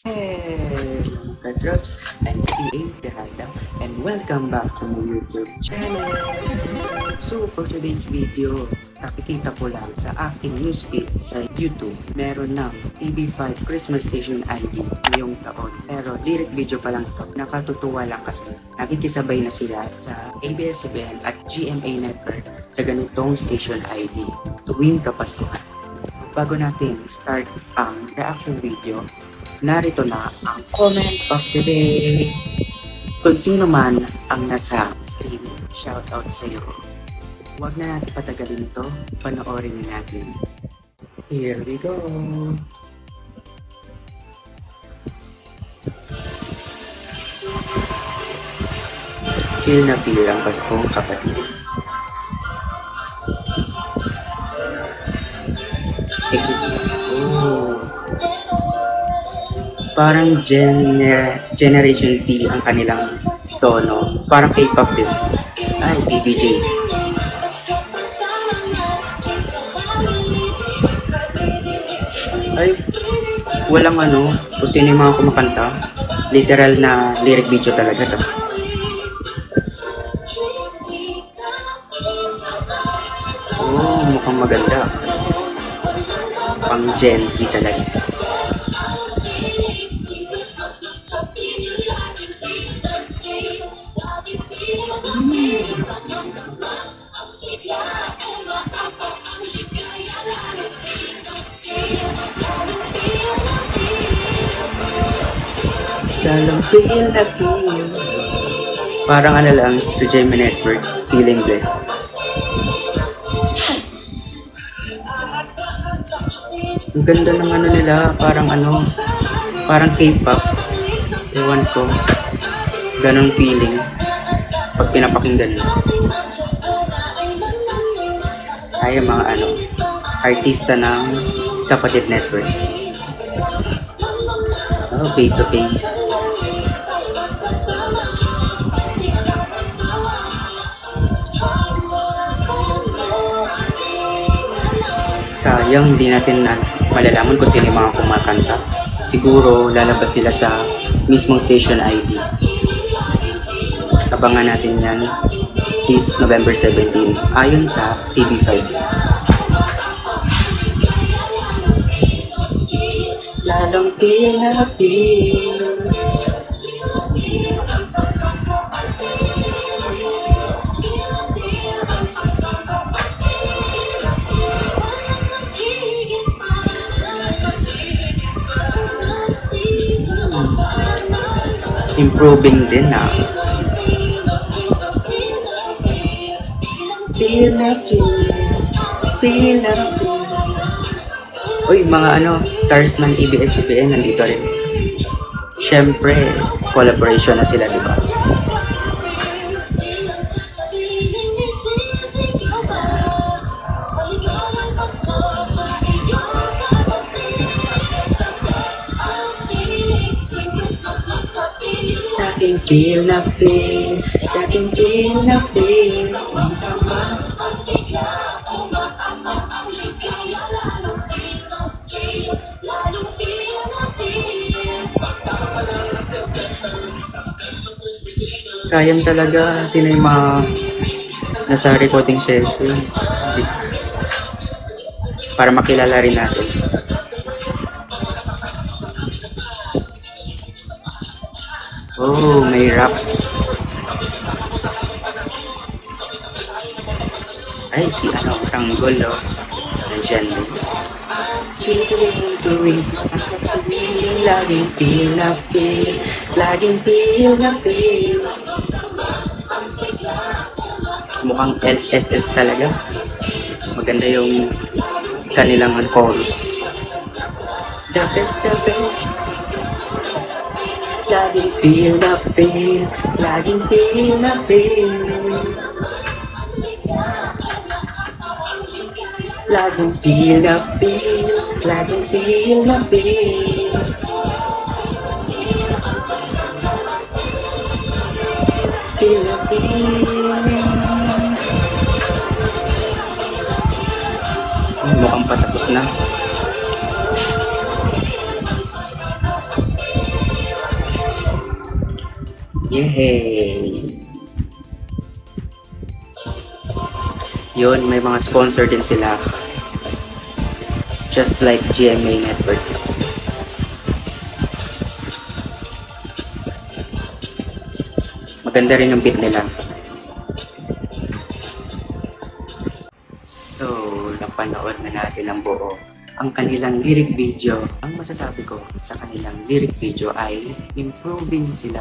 Hey, Drops, I'm CA Derada and welcome back to my YouTube channel. So for today's video, nakikita ko lang sa aking newsfeed sa YouTube, meron ng TV5 Christmas Station ID ngayong taon. Pero lyric video pa lang ito, nakatutuwa lang kasi nakikisabay na sila sa ABS-CBN at GMA Network sa ganitong station ID tuwing Kapaskuhan. Bago natin start ang reaction video, narito na ang comment of the day. Kung sino man ang nasa stream, shoutout sa iyo. Huwag na natin patagalin ito, panoorin natin. Here we go! Feel na feel ang Paskong kapatid. Oh. Parang Generation Z ang kanilang tono. Parang K-pop din. Ay, BBJ. Ay, walang kung sino yung mga kumakanta. Literal na lyric video talaga to. Oh, mukhang maganda. Pang Gen Z talaga. Dalang feel na feel. Parang lang sa GMA Network, Feeling Blessed. Ang ganda ng nila, parang K-pop. Ewan ko, ganun feeling pag pinapakinggan mo. Ay, mga artista ng Kapatid Network. Oh, face to face. Sayang, hindi natin malalaman kung sino yung mga kumakanta. Siguro lalabas sila sa mismong station ID. Abangan natin yan this November 17 ayon sa TV5. Lalong feel na feel. Improving din na. Feel na feel. Feel na feel. Uy, mga stars ng ABS-CBN nandito rin. Siyempre, collaboration na sila, di ba? Dating feel na feel, dating feel na feel. Sayang talaga sino yung mga nasa recording session para makilala rin natin. Oh, may rap. Ay, si Tanggol, nandiyan din. Laging feel na feel, laging feel na feel. Mukhang LSS talaga. Maganda yung kanilang chorus. The best, the best. Laging feel na feel, laging feel na feel. Laging feel na feel, laging feel na feel. Feel na feel. Mukhang patapos na. Yay! Yun, may mga sponsor din sila. Just like GMA Network. Maganda rin yung beat nila. So, napanood na natin ang buo ang kanilang lyric video. Ang masasabi ko sa kanilang lyric video ay improving sila.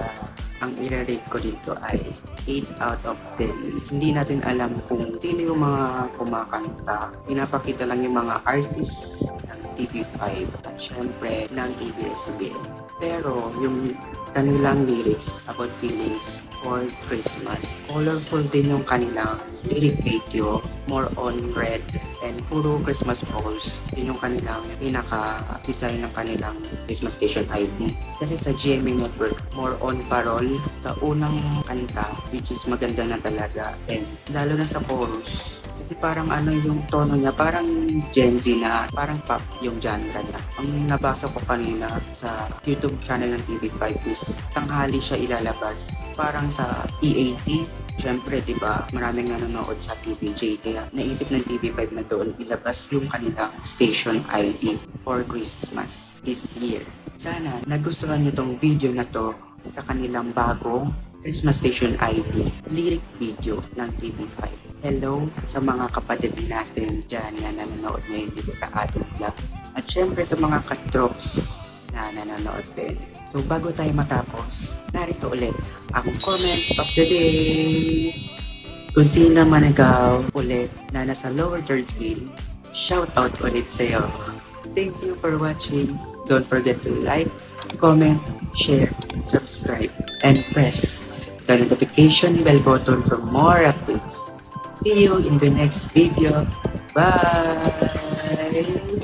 Ang i-rate ko dito ay 8 out of 10. Hindi natin alam kung sino yung mga kumakanta. Pinapakita lang yung mga artists ng TV5 at syempre ng ABS-CBN. Pero yung kanilang lyrics about feelings for Christmas. Colorful din yung kanilang lyric video, more on red and puro Christmas balls. Yun yung kanilang pinaka-design ng kanilang Christmas station ID. Kasi sa GMA Network, more on parol sa unang kanta, which is maganda na talaga. And lalo na sa chorus, kasi parang ano yung tono niya, parang Gen Z na, parang pop yung genre niya. Ang nabasa ko kanina sa YouTube channel ng TV5 is tanghali siya ilalabas. Parang sa EAT, syempre diba, maraming nanonood sa TVJ. Kaya naisip ng TV5 na doon ilabas yung kanilang station ID for Christmas this year. Sana nagustuhan niyo tong video na to sa kanilang bagong Christmas Station ID lyric video ng TV5. Hello sa mga kapatid natin dyan na nanonood ngayon dito sa ating vlog. At syempre sa mga katrops na nanonood din. So bago tayo matapos, narito ulit ang comment of the day. Kung sino man ikaw ulit na nasa lower third screen, shout out ulit sa'yo. Thank you for watching. Don't forget to like, comment, share, subscribe, and press the notification bell button for more updates. See you in the next video. Bye!